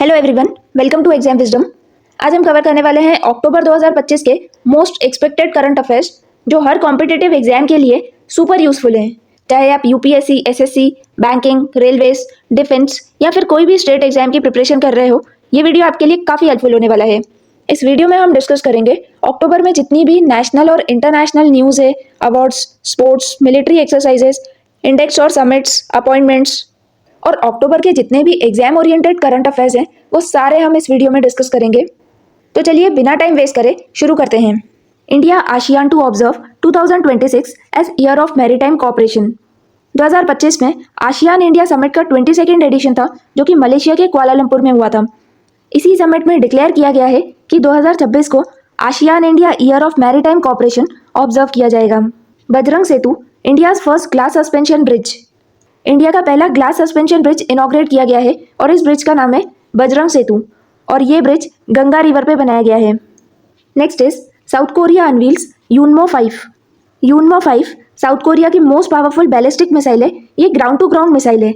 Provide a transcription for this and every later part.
Hello everyone, welcome to Exam Wisdom. आज हम cover करने वाले हैं अक्टूबर 2025 के मोस्ट एक्सपेक्टेड करंट अफेयर्स जो हर कॉम्पिटिटिव एग्जाम के लिए सुपर यूजफुल हैं। चाहे आप UPSC, SSC, banking, railways, defence या फिर कोई भी स्टेट एग्जाम की प्रिपरेशन कर रहे हो, ये वीडियो आपके लिए काफ़ी हेल्पफुल होने वाला है। इस वीडियो में हम डिस्कस करेंगे अक्टूबर में जितनी भी नेशनल और इंटरनेशनल न्यूज़ है, awards, sports, military exercises, index और समिट्स, अपॉइंटमेंट्स और अक्टूबर के जितने भी एग्जाम ओरिएंटेड करंट अफेयर्स हैं वो सारे हम इस वीडियो में डिस्कस करेंगे। तो चलिए बिना टाइम वेस्ट करे शुरू करते हैं। India ASEAN to observe 2026 as year of maritime cooperation. 2025 में आशियान इंडिया समिट का 22वां एडिशन था जो कि मलेशिया के कुआलालंपुर में हुआ था। इसी समिट में डिक्लेयर किया गया है कि 2026 को ASEAN India year of maritime cooperation observe किया जाएगा। Bajrang Setu, India's first glass suspension bridge. India का पहला ग्लास सस्पेंशन ब्रिज इनॉग्रेट किया गया है और इस ब्रिज का नाम है बजरंग सेतु और ये ब्रिज गंगा रिवर पे बनाया गया है। Next is South Korea unveils Hyunmoo 5। Hyunmoo 5 South Korea की मोस्ट पावरफुल बैलिस्टिक मिसाइल है। ये ग्राउंड टू ग्राउंड मिसाइल है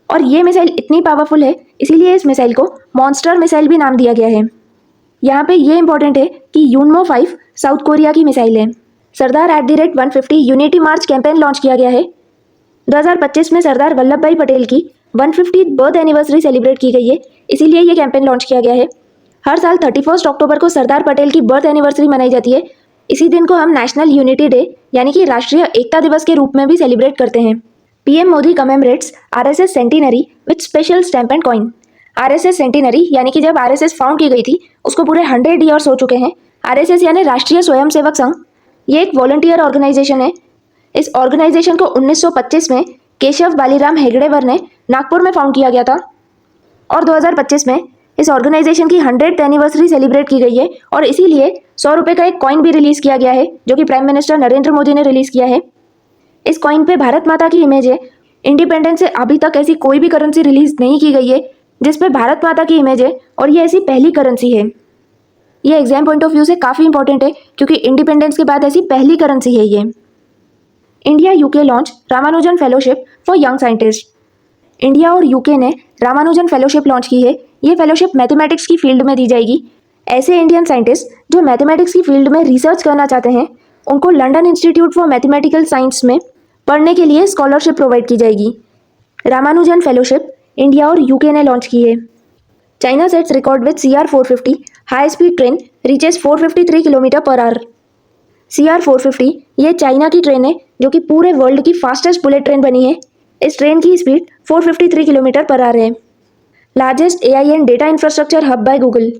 और ये मिसाइल इतनी पावरफुल है इसीलिए इस मिसाइल को मॉन्स्टर मिसाइल भी नाम दिया गया है। यहाँ पे ये इंपॉर्टेंट है कि यूनमो 5 साउथ कोरिया की मिसाइल है। सरदार @150 यूनिटी मार्च कैंपेन लॉन्च किया गया है। 2025 में सरदार वल्लभ भाई पटेल की 150th बर्थ एनिवर्सरी सेलिब्रेट की गई है, इसीलिए ये कैंपेन लॉन्च किया गया है। हर साल 31 अक्टूबर को सरदार पटेल की बर्थ एनिवर्सरी मनाई जाती है। इसी दिन को हम नेशनल यूनिटी डे यानी कि राष्ट्रीय एकता दिवस के रूप में भी सेलिब्रेट करते हैं। PM Modi commemorates RSS centenary with special stamp and coin. RSS centenary यानी कि जब आरएसएस फाउंड की गई थी उसको पूरे 100 ईयर्स हो चुके हैं। आरएसएस यानी राष्ट्रीय स्वयंसेवक संघ, ये एक वॉलंटियर ऑर्गेनाइजेशन है। इस ऑर्गेनाइजेशन को 1925 में केशव बालीराम हेगड़ेवर ने नागपुर में फाउंड किया गया था और 2025 में इस ऑर्गेनाइजेशन की 100th एनिवर्सरी सेलिब्रेट की गई है और इसीलिए 100 रुपये का एक कॉइन भी रिलीज किया गया है जो कि प्राइम मिनिस्टर नरेंद्र मोदी ने रिलीज किया है। इस कॉइन पे भारत माता की इमेज है। इंडिपेंडेंस से अभी तक ऐसी कोई भी करेंसी रिलीज नहीं की गई है जिसपे भारत माता की इमेज है और ये ऐसी पहली करेंसी है। ये एग्जाम पॉइंट ऑफ व्यू से काफ़ी इंपॉर्टेंट है क्योंकि इंडिपेंडेंस के बाद ऐसी पहली करेंसी है ये। India UK launch Ramanujan fellowship for young scientist. India और यूके ने रामानुजन फेलोशिप लॉन्च की है। ये फेलोशिप मैथमेटिक्स की फील्ड में दी जाएगी। ऐसे इंडियन साइंटिस्ट जो मैथमेटिक्स की फील्ड में रिसर्च करना चाहते हैं उनको London institute for mathematical science में पढ़ने के लिए स्कॉलरशिप प्रोवाइड की जाएगी। रामानुजन फेलोशिप इंडिया और यूके ने लॉन्च की है। China sets record with CR450 high speed train reaches 453 kilometre per hour. CR450 ये चाइना की ट्रेन है जो कि पूरे वर्ल्ड की फास्टेस्ट बुलेट ट्रेन बनी है। इस ट्रेन की स्पीड 453 किलोमीटर पर आवर है। Largest AI and data infrastructure hub by Google.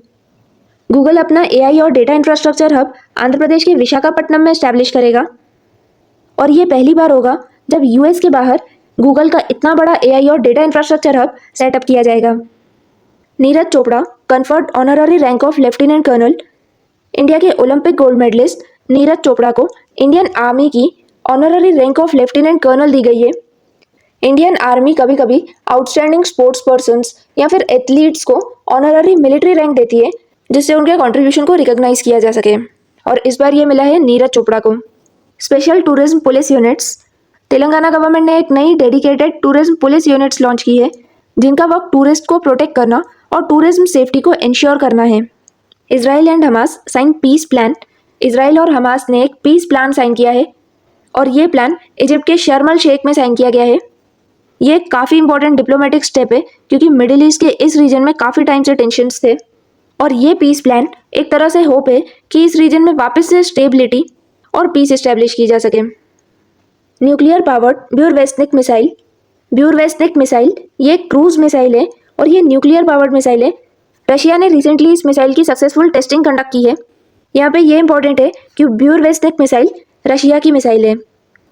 Google अपना AI और data infrastructure hub Andhra Pradesh के विशाखापट्टनम में एस्टैब्लिश करेगा और ये पहली बार होगा जब US के बाहर गूगल का इतना बड़ा AI और डेटा इंफ्रास्ट्रक्चर हब सेटअप किया जाएगा। Neeraj Chopra conferred honorary rank of lieutenant colonel. India के Olympic gold medallist Neeraj Chopra को इंडियन आर्मी की honorary rank of lieutenant colonel दी गई है। इंडियन आर्मी कभी कभी आउटस्टैंडिंग स्पोर्ट्स पर्सन्स या फिर एथलीट्स को ऑनररी मिलिट्री रैंक देती है जिससे उनके कंट्रीब्यूशन को रिकॉग्नाइज किया जा सके और इस बार ये मिला है नीरज चोपड़ा को। Special tourism police units. Telangana government ने एक नई dedicated tourism police units launch की है जिनका वर्क टूरिस्ट को प्रोटेक्ट करना और टूरिज्म सेफ्टी को इंश्योर करना है। Israel and Hamas sign peace plan. Israel और हमास ने एक पीस प्लान साइन किया है और ये प्लान इजिप्ट के शर्म अल शेख में साइन किया गया है। ये काफ़ी इंपॉर्टेंट डिप्लोमेटिक स्टेप है क्योंकि मिडिल ईस्ट के इस रीजन में काफ़ी टाइम से टेंशन्स थे और ये पीस प्लान एक तरह से होप है कि इस रीजन में वापस से स्टेबिलिटी और पीस इस्टेब्लिश की जा सके। Nuclear powered Burevestnik missile. Burevestnik missile ये एक क्रूज मिसाइल है और ये न्यूक्लियर पावर्ड मिसाइल है। रशिया ने रिसेंटली इस मिसाइल की सक्सेसफुल टेस्टिंग कंडक्ट की है। यहाँ पे ये इंपॉर्टेंट है कि ब्यूरवेस्निक मिसाइल रशिया की मिसाइल है।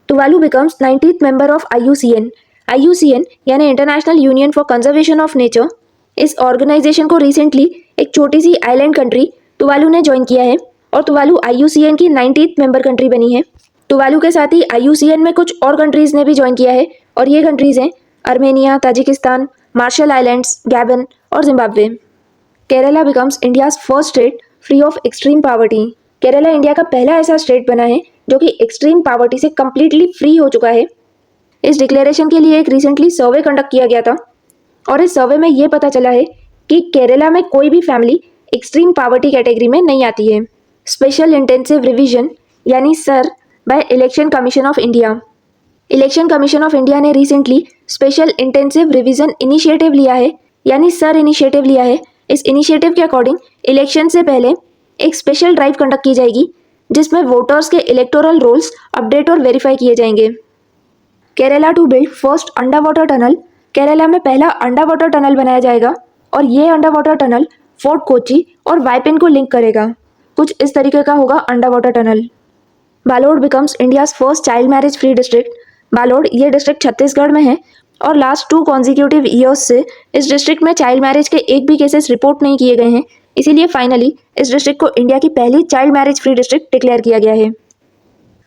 Tuvalu becomes 90th member of IUCN। IUCN यानी international union for conservation of nature. इस ऑर्गेनाइजेशन को रिसेंटली एक छोटी सी आइलैंड कंट्री टुवालू ने ज्वाइन किया है और टुवालू IUCN की 90th मेंबर कंट्री बनी है। टुवालू के साथ ही IUCN में कुछ और कंट्रीज ने भी ज्वाइन किया है और ये कंट्रीज हैं Armenia, Tajikistan, Marshall Islands, Gabon और Zimbabwe. Kerala becomes India's first state free of extreme poverty. Kerala India का पहला ऐसा स्टेट बना है जो कि एक्सट्रीम पावर्टी से कम्प्लीटली फ्री हो चुका है। इस डिक्लेरेशन के लिए एक रिसेंटली सर्वे कंडक्ट किया गया था और इस सर्वे में ये पता चला है कि केरला में कोई भी फैमिली एक्सट्रीम पॉवर्टी कैटेगरी में नहीं आती है। स्पेशल इंटेंसिव रिवीजन यानी SIR by election commission of India. Election commission of India ने recently special intensive revision initiative लिया है यानी सर इनिशिएटिव लिया है। इस इनिशिएटिव के अकॉर्डिंग इलेक्शन से पहले एक स्पेशल ड्राइव कंडक्ट की जाएगी जिसमें वोटर्स के इलेक्टोरल रोल्स अपडेट और वेरीफाई किए जाएंगे। Kerala to build first under water tunnel. Kerala में पहला अंडर वाटर टनल बनाया जाएगा और ये under water tunnel Fort Kochi और वाइपिन को लिंक करेगा। कुछ इस तरीके का होगा under water tunnel. Balod becomes India's first child marriage free district. Balod ये डिस्ट्रिक्ट छत्तीसगढ़ में है और लास्ट 2 कॉन्जिक्यूटिव ईयर्स से इस डिस्ट्रिक्ट में चाइल्ड मैरिज के एक भी केसेस रिपोर्ट नहीं किए गए हैं, इसीलिए फाइनली इस डिस्ट्रिक्ट को इंडिया की पहली child marriage free district declare किया गया है।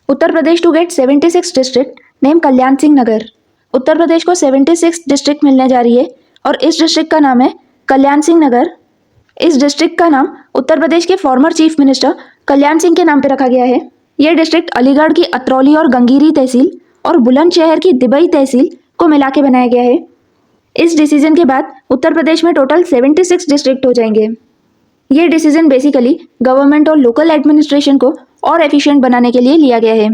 Uttar Pradesh to get 76 district name Kalyan Singh Nagar. Uttar Pradesh को 76 डिस्ट्रिक्ट मिलने जा रही है और इस डिस्ट्रिक्ट का नाम है कल्याण सिंह नगर। इस डिस्ट्रिक्ट का नाम उत्तर प्रदेश के former chief minister Kalyan Singh के नाम पर रखा गया है। यह डिस्ट्रिक्ट अलीगढ़ की अतरौली और गंगीरी तहसील और बुलंदशहर की दिबई तहसील को मिला के बनाया गया है। इस डिसीजन के बाद उत्तर प्रदेश में टोटल 76 डिस्ट्रिक्ट हो जाएंगे। ये डिसीजन बेसिकली गवर्नमेंट और लोकल एडमिनिस्ट्रेशन को और एफिशिएंट बनाने के लिए लिया गया है।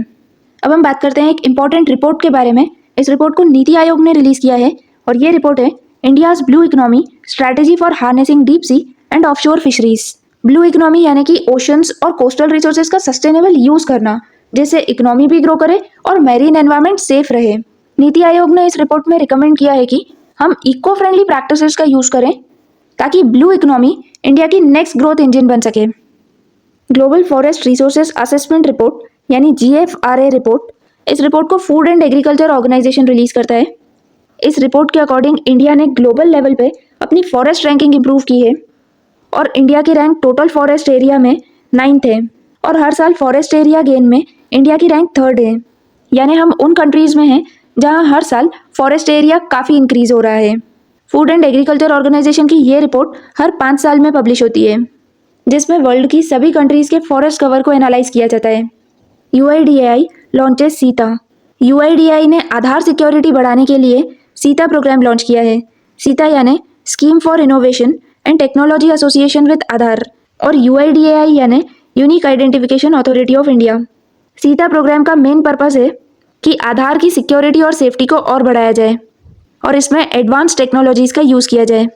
अब हम बात करते हैं एक इंपॉर्टेंट रिपोर्ट के बारे में। इस रिपोर्ट को नीति आयोग ने रिलीज किया है और ये रिपोर्ट है India's blue economy strategy for harnessing deep sea and offshore fisheries. Blue economy यानी कि ओशंस और कोस्टल रिसोर्सेज का सस्टेनेबल यूज करना, जिससे इकोनॉमी भी ग्रो करे और मैरीन एनवायरनमेंट सेफ रहे। नीति आयोग ने इस रिपोर्ट में रिकमेंड किया है कि हम इको फ्रेंडली प्रैक्टिसेस का यूज करें ताकि ब्लू इकोनॉमी इंडिया की नेक्स्ट ग्रोथ इंजन बन सके। Global forest resources assessment report यानी GFRA रिपोर्ट, इस रिपोर्ट को Food and agriculture Organization release करता है। इस रिपोर्ट के अकॉर्डिंग इंडिया ने ग्लोबल लेवल पे अपनी फॉरेस्ट रैंकिंग इंप्रूव की है और इंडिया की रैंक टोटल फॉरेस्ट एरिया में 9th है और हर साल फॉरेस्ट एरिया गेन में इंडिया की रैंक 3rd है। यानी हम उन कंट्रीज में हैं जहां हर साल फॉरेस्ट एरिया काफ़ी इंक्रीज हो रहा है। फूड एंड एग्रीकल्चर ऑर्गेनाइजेशन की ये रिपोर्ट हर 5 साल में पब्लिश होती है, जिसमें वर्ल्ड की सभी कंट्रीज के फॉरेस्ट कवर को एनालाइज किया जाता है। UIDAI launches Sita. UIDAI ने आधार सिक्योरिटी बढ़ाने के लिए सीता प्रोग्राम लॉन्च किया है। सीता यानी scheme for innovation and technology association with Aadhaar और UIDAI यानी unique identification authority of India. SITAA programme का मेन पर्पस है कि आधार की सिक्योरिटी और सेफ्टी को और बढ़ाया जाए और इसमें एडवांस टेक्नोलॉजीज का यूज़ किया जाए।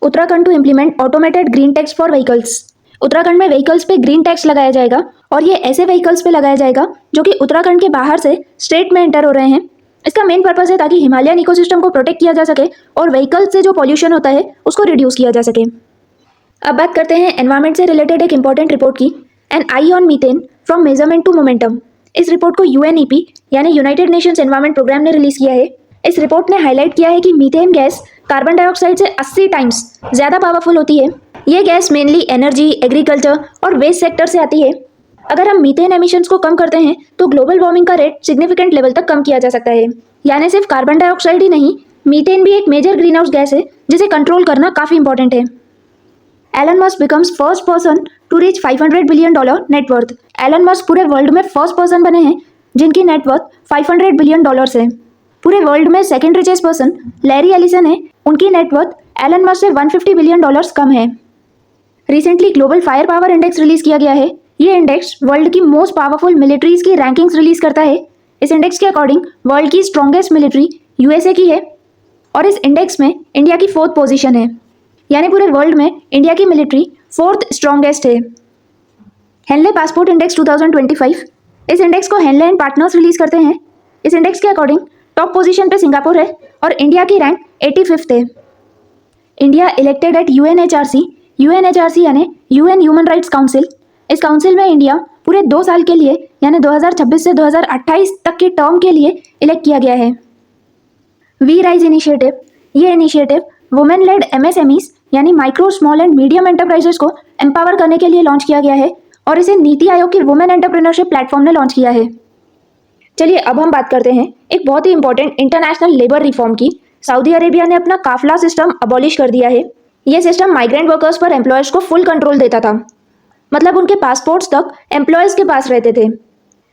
Uttarakhand to implement automated green tax for vehicles. Uttarakhand में व्हीकल्स पे ग्रीन टैक्स लगाया जाएगा और ये ऐसे व्हीकल्स पे लगाया जाएगा जो कि उत्तराखंड के बाहर से स्टेट में एंटर हो रहे हैं। इसका मेन पर्पस है ताकि हिमालयन इकोसिस्टम को प्रोटेक्ट किया जा सके और व्हीकल से जो पॉल्यूशन होता है उसको रिड्यूस किया जा सके। अब बात करते हैं एनवायरमेंट से रिलेटेड एक इंपॉर्टेंट रिपोर्ट की, an eye on methane from measurement to momentum. इस रिपोर्ट को UNEP यानी यूनाइटेड नेशंस एनवायरमेंट प्रोग्राम ने रिलीज किया है। इस रिपोर्ट ने हाईलाइट किया है कि मीथेन गैस कार्बन डाइऑक्साइड से 80 टाइम्स ज़्यादा पावरफुल होती है। ये गैस मेनली एनर्जी, एग्रीकल्चर और वेस्ट सेक्टर से आती है। अगर हम मीथेन एमिशंस को कम करते हैं तो ग्लोबल वार्मिंग का रेट सिग्निफिकेंट लेवल तक कम किया जा सकता है। यानी सिर्फ कार्बन डाइऑक्साइड ही नहीं, मीथेन भी एक मेजर ग्रीन हाउस गैस है जिसे कंट्रोल करना काफ़ी इंपॉर्टेंट है। Elon Musk becomes first person to reach $500 billion net worth. Elon Musk पूरे वर्ल्ड में फर्स्ट पर्सन बने हैं जिनकी नेटवर्थ $500 बिलियन है। पूरे वर्ल्ड में second richest person Larry Ellison है, उनकी नेटवर्थ एलन मस्क से $150 बिलियन कम है। Recently global fire power index release किया गया है। ये इंडेक्स वर्ल्ड की मोस्ट पावरफुल मिलिट्रीज की रैंकिंग्स रिलीज करता है। इस इंडेक्स के अकॉर्डिंग वर्ल्ड की स्ट्रॉन्गेस्ट मिलिट्री USA की है और इस इंडेक्स में इंडिया की 4th पोजीशन है। यानी पूरे वर्ल्ड में इंडिया की मिलिट्री 4th स्ट्रॉन्गेस्ट है। हेनले पासपोर्ट इंडेक्स 2025, इस इंडेक्स को हेनले एंड पार्टनर्स रिलीज करते हैं। इस इंडेक्स के अकॉर्डिंग टॉप पोजीशन पे सिंगापुर है और इंडिया की रैंक 85th है। India elected at UNHRC। UNHRC यानी UN ह्यूमन राइट्स काउंसिल। इस काउंसिल में इंडिया पूरे 2 साल के लिए यानी 2026 से 2028 तक के टर्म के लिए इलेक्ट किया गया है। वी राइज इनिशिएटिव, ये इनिशिएटिव वुमेन लेड MSMEs यानी micro small and medium enterprises को एम्पावर करने के लिए लॉन्च किया गया है और इसे नीति आयोग की वुमेन एंटरप्रेन्योरशिप प्लेटफॉर्म ने लॉन्च किया है। चलिए अब हम बात करते हैं एक बहुत ही इंपॉर्टेंट इंटरनेशनल लेबर रिफॉर्म की। सऊदी अरेबिया ने अपना काफिला सिस्टम अबॉलिश कर दिया है। यह सिस्टम माइग्रेंट वर्कर्स पर एम्प्लॉयर्स को फुल कंट्रोल देता था, मतलब उनके पासपोर्ट्स तक एम्प्लॉयर्स के पास रहते थे।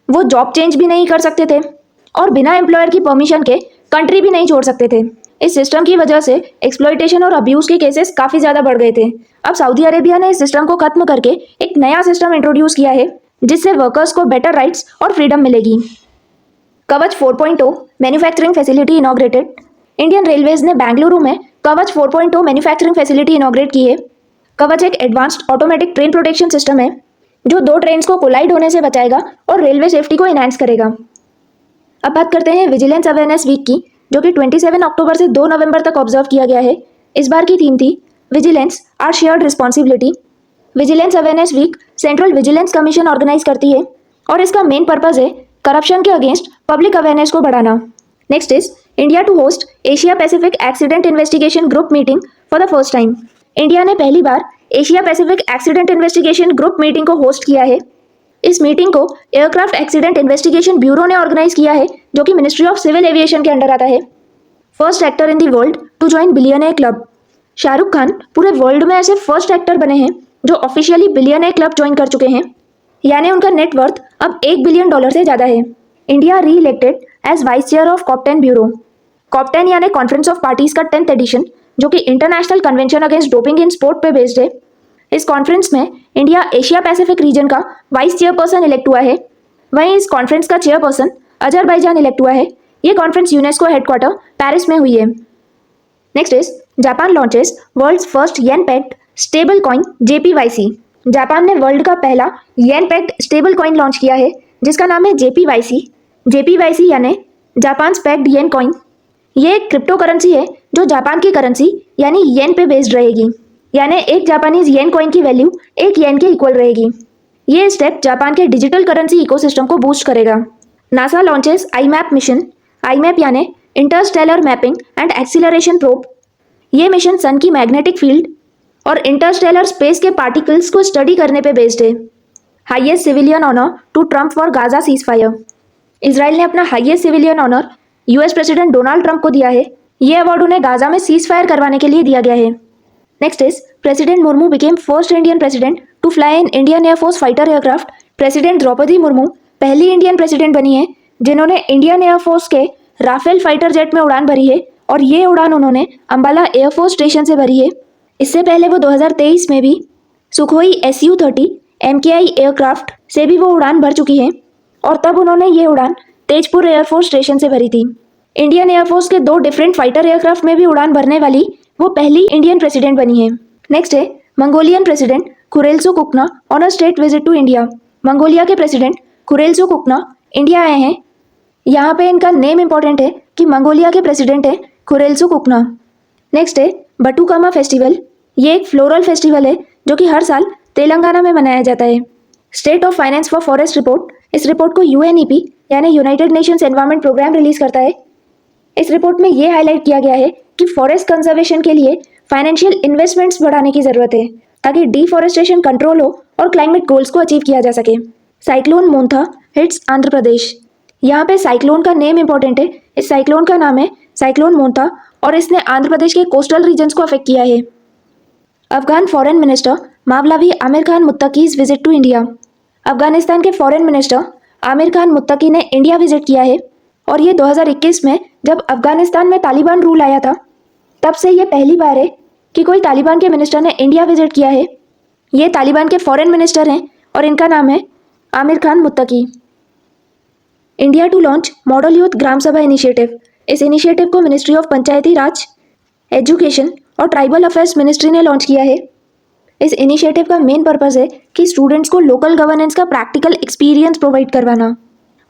वो जॉब चेंज भी नहीं कर सकते थे और बिना एम्प्लॉयर की परमिशन के कंट्री भी नहीं छोड़ सकते थे। इस सिस्टम की वजह से एक्सप्लॉइटेशन और अब्यूज के केसेस काफी ज्यादा बढ़ गए थे। अब सऊदी अरेबिया ने इस सिस्टम को खत्म करके एक नया सिस्टम इंट्रोड्यूस किया है जिससे वर्कर्स को बेटर राइट्स और फ्रीडम मिलेगी। कवच 4.0 manufacturing facility inaugurated. Indian railways ने बेंगलुरु में कवच 4.0 मैन्युफैक्चरिंग फैसिलिटी इनॉग्रेट की है। कवच एक advanced automatic train protection system है जो 2 ट्रेन्स को कोलाइड होने से बचाएगा और रेलवे सेफ्टी को इनहांस करेगा। अब बात करते हैं विजिलेंस अवेयरनेस वीक की, जो कि 27 अक्टूबर से 2 नवंबर तक ऑब्जर्व किया गया है। इस बार की थीम थी vigilance are shared responsibility. Vigilance awareness week central vigilance commission organise करती है और इसका मेन पर्पज है करप्शन के अगेंस्ट पब्लिक अवेयरनेस को बढ़ाना। Next is India to host Asia Pacific accident investigation group meeting for the first time. India ने पहली बार Asia Pacific accident investigation group meeting को होस्ट किया है। इस मीटिंग को एयरक्राफ्ट एक्सीडेंट इन्वेस्टिगेशन ब्यूरो ने ऑर्गेनाइज किया है जो कि मिनिस्ट्री ऑफ सिविल एविएशन के अंडर आता है। First actor in the world to join billionaire club. Shahrukh Khan पूरे वर्ल्ड में ऐसे फर्स्ट एक्टर बने हैं जो ऑफिशियली बिलियनर क्लब ज्वाइन कर चुके हैं, यानी उनका नेटवर्थ अब $1 बिलियन से ज़्यादा है। India reelected as vice chair of COP10 bureau. COP10 यानी कॉन्फ्रेंस ऑफ पार्टीज का 10th एडिशन, जो कि international convention against doping in sport पे बेस्ड है। इस कॉन्फ्रेंस में इंडिया एशिया पैसिफिक रीजन का वाइस चेयरपर्सन इलेक्ट हुआ है। वहीं इस कॉन्फ्रेंस का चेयरपर्सन अजरबैजान इलेक्ट हुआ है। ये कॉन्फ्रेंस यूनेस्को हेडक्वार्टर पेरिस में हुई है। Next is Japan launches world's first yen pegged stablecoin JPYC। Japan ने वर्ल्ड का पहला yen pegged stablecoin launch किया है जिसका नाम है JPYC। JPYC यानी जापान पेग्ड येन कॉइन। ये एक क्रिप्टो करेंसी है जो जापान की करेंसी यानी येन पे बेस्ड रहेगी, यानी एक जापानीज येन कॉइन की वैल्यू 1 येन के इक्वल रहेगी। ये स्टेप जापान के डिजिटल करेंसी इकोसिस्टम को बूस्ट करेगा। NASA launches IMAP mission. IMAP यानी interstellar mapping and acceleration probe. ये मिशन सन की मैग्नेटिक फील्ड और इंटरस्टेलर स्पेस के पार्टिकल्स को स्टडी करने पे बेस्ड है। Highest civilian honour to Trump for Gaza ceasefire. Israel ने अपना highest civilian honour US president Donald Trump को दिया है। ये अवार्ड उन्हें गाजा में सीज फायर करवाने के लिए दिया गया है। Next is president Murmu became first Indian president to fly in Indian air force fighter aircraft. President Draupadi Murmu पहली इंडियन प्रेसिडेंट बनी है जिन्होंने इंडियन एयरफोर्स के राफेल फाइटर जेट में उड़ान भरी है और ये उड़ान उन्होंने अंबाला एयरफोर्स स्टेशन से भरी है। इससे पहले वो 2023 में भी सुखोई Su-30 MKI एयरक्राफ्ट से भी वो उड़ान भर चुकी है और तब उन्होंने ये उड़ान तेजपुर एयरफोर्स स्टेशन से भरी थी। इंडियन एयरफोर्स के 2 डिफरेंट फाइटर एयरक्राफ्ट में भी उड़ान भरने वाली वो पहली इंडियन प्रेसिडेंट बनी है। नेक्स्ट है Mongolian president Khurelsukh on a state visit to India. Mongolia के प्रेसिडेंट खुरेलसुख इंडिया आए हैं। यहाँ पे इनका नेम इंपॉर्टेंट है कि मंगोलिया के प्रेसिडेंट है खुरेलसुख। नेक्स्ट है बटुकामा फेस्टिवल। ये एक फ्लोरल फेस्टिवल है जो कि हर साल तेलंगाना में मनाया जाता है। State of finance for forest report. इस रिपोर्ट को UNEP यानी United Nations Environment Programme release करता है। इस रिपोर्ट में ये हाईलाइट किया गया है कि फॉरेस्ट कंजर्वेशन के लिए फाइनेंशियल इन्वेस्टमेंट्स बढ़ाने की जरूरत है ताकि डिफॉरेस्टेशन कंट्रोल हो और क्लाइमेट गोल्स को अचीव किया जा सके। Cyclone मोंथा hits Andhra Pradesh. यहाँ पे साइक्लोन का नेम इंपॉर्टेंट है। इस साइक्लोन का नाम है साइक्लोन मोंथा और इसने आंध्र प्रदेश के कोस्टल रीजन्स को अफेक्ट किया है। Afghan foreign minister Mawlawi Amir Khan Muttaqi's visit to India. Afghanistan के फॉरेन मिनिस्टर आमिर खान मुत्तकी ने इंडिया विजिट किया है और ये 2021 में जब अफगानिस्तान में तालिबान रूल आया था तब से ये पहली बार है कि कोई तालिबान के मिनिस्टर ने इंडिया विजिट किया है। ये तालिबान के फॉरेन मिनिस्टर हैं और इनका नाम है Amir Khan Muttaqi. India to launch model youth gram sabha initiative. इस इनिशिएटिव को ministry of panchayati raj, education और ट्राइबल अफेयर्स मिनिस्ट्री ने लॉन्च किया है। इस इनिशिएटिव का मेन पर्पस है कि स्टूडेंट्स को लोकल गवर्नेंस का प्रैक्टिकल एक्सपीरियंस प्रोवाइड करवाना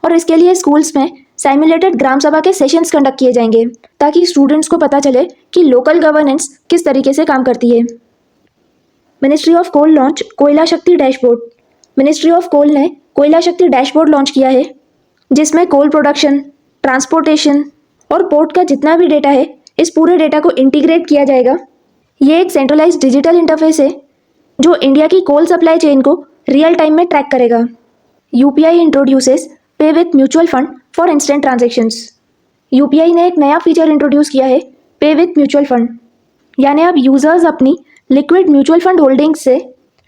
और इसके लिए स्कूल्स में साइमुलेटेड ग्राम सभा के सेशंस कंडक्ट किए जाएंगे ताकि स्टूडेंट्स को पता चले कि लोकल गवर्नेंस किस तरीके से काम करती है। मिनिस्ट्री ऑफ कोल लॉन्च कोयला शक्ति डैशबोर्ड। मिनिस्ट्री ऑफ कोल ने कोयला शक्ति डैशबोर्ड लॉन्च किया है जिसमें कोल प्रोडक्शन, ट्रांसपोर्टेशन और पोर्ट का जितना भी डेटा है इस पूरे डेटा को इंटीग्रेट किया जाएगा। ये एक सेंट्रलाइज्ड डिजिटल इंटरफेस है जो इंडिया की कोल सप्लाई चेन को रियल टाइम में ट्रैक करेगा। UPI इंट्रोड्यूसेस पे with mutual fund for instant transactions. UPI ने एक नया फीचर इंट्रोड्यूस किया है पे विथ म्यूचुअल फंड, यानी अब यूजर्स अपनी लिक्विड म्यूचुअल फंड होल्डिंग्स से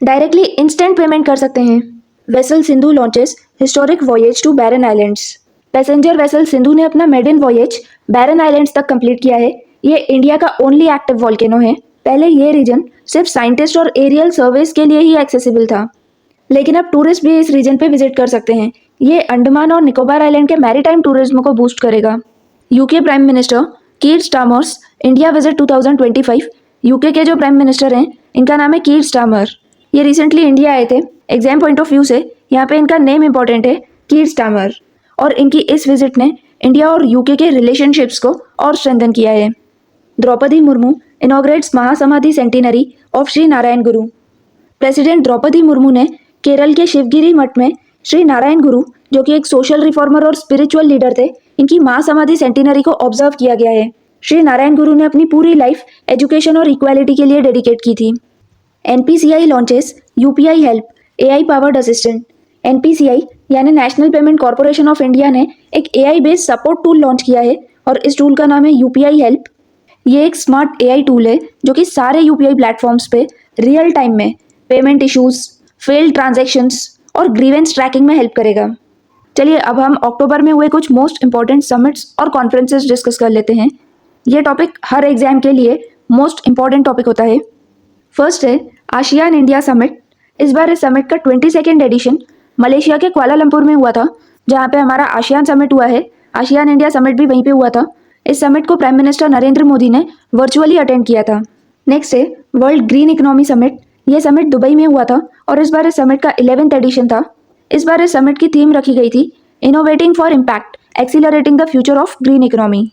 डायरेक्टली इंस्टेंट पेमेंट कर सकते हैं। Vessel Sindhu launches historic voyage to Barren Islands. Passenger vessel Sindhu ने अपना मेडन वॉयेज बैरन आइलैंड्स तक कंप्लीट किया है। ये इंडिया का ओनली एक्टिव वॉल्केनो है। पहले ये रीजन सिर्फ साइंटिस्ट और एरियल सर्वेस के लिए ही एक्सेसिबल था, लेकिन अब टूरिस्ट भी इस रीजन पे विजिट कर सकते हैं। ये अंडमान और निकोबार आइलैंड के मैरीटाइम टूरिज्म को बूस्ट करेगा। यूके प्राइम मिनिस्टर कीर स्टामर्स इंडिया विजिट 2025। यूके के जो प्राइम मिनिस्टर हैं इनका नाम है कीर स्टामर। ये रिसेंटली इंडिया आए थे। एग्जाम पॉइंट ऑफ व्यू से यहाँ पे इनका नेम इंपॉर्टेंट है, कीर स्टामर, और इनकी इस विजिट ने इंडिया और यूके के रिलेशनशिप्स को और स्ट्रेंथन किया है। Droupadi Murmu inaugurates Mahasamadhi centenary of Shri Narayana Guru. President Draupadi Murmu ने केरल के शिवगिरी मठ में श्री नारायण गुरु, जो कि एक सोशल रिफॉर्मर और स्पिरिचुअल लीडर थे, इनकी महासमाधि सेंटिनरी को ऑब्जर्व किया गया है। श्री नारायण गुरु ने अपनी पूरी लाइफ एजुकेशन और इक्वालिटी के लिए डेडिकेट की थी। NPCI launches UPI help AI powered assistant. NPCI यानी national payment corporation of India ने एक AI based support tool launch किया है और इस टूल का नाम है UPI हेल्प। ये एक स्मार्ट AI टूल है जो कि सारे UPI प्लेटफॉर्म्स पे रियल टाइम में पेमेंट इश्यूज, फेल्ड ट्रांजैक्शंस और ग्रीवेंस ट्रैकिंग में हेल्प करेगा। चलिए अब हम अक्टूबर में हुए कुछ मोस्ट इंपॉर्टेंट समिट्स और कॉन्फ्रेंसेस डिस्कस कर लेते हैं। ये टॉपिक हर एग्जाम के लिए मोस्ट इंपॉर्टेंट टॉपिक होता है। फर्स्ट है आसियान इंडिया समिट। इस बार इस समिट का 22nd एडिशन मलेशिया के कुआलालंपुर में हुआ था, जहाँ पे हमारा आसियान समिट हुआ है। आसियान इंडिया समिट भी वहीं पे हुआ था। इस समिट को प्राइम मिनिस्टर नरेंद्र मोदी ने वर्चुअली अटेंड किया था। नेक्स्ट है वर्ल्ड ग्रीन इकोनॉमी समिट। ये समिट दुबई में हुआ था और इस बार इस समिट का 11th एडिशन था। इस बार इस समिट की थीम रखी गई थी innovating for impact, accelerating the future of green economy.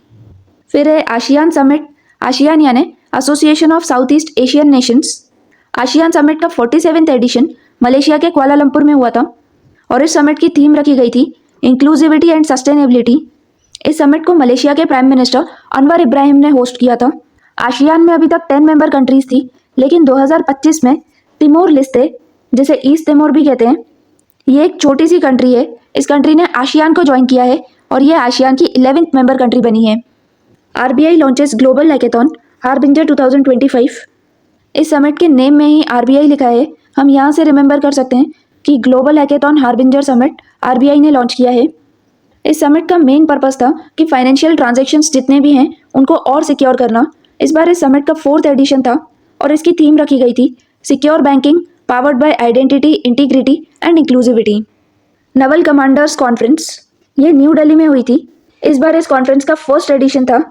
फिर है आसियान समिट। आसियान यानी association of south East Asian Nations. ASEAN summit का 47th एडिशन मलेशिया के कुआलालंपुर में हुआ था और इस समिट की थीम रखी गई थी इंक्लूसिविटी एंड सस्टेनेबिलिटी। इस समिट को मलेशिया के प्राइम मिनिस्टर अनवर इब्राहिम ने होस्ट किया था। आसियान में अभी तक 10 मेंबर कंट्रीज थी, लेकिन 2025 में तिमोर लिस्ते, जिसे ईस्ट तिमोर भी कहते हैं, ये एक छोटी सी कंट्री है। इस कंट्री ने आसियान को ज्वाइन किया है और ये आसियान की 11th मेंबर कंट्री बनी है। RBI launches global hackathon harbinger 2025। इस समिट के नेम में ही RBI लिखा है। हम यहाँ से रिमेंबर कर सकते हैं कि global hackathon harbinger summit RBI ने लॉन्च किया है। इस समिट का मेन पर्पस था कि फाइनेंशियल ट्रांजैक्शंस जितने भी हैं उनको और सिक्योर करना। इस बार इस समिट का 4th एडिशन था और इसकी थीम रखी गई थी secure banking powered by identity, integrity and inclusivity. Naval commanders conference, ये न्यू दिल्ली में हुई थी। इस बार इस कॉन्फ्रेंस का 1st एडिशन था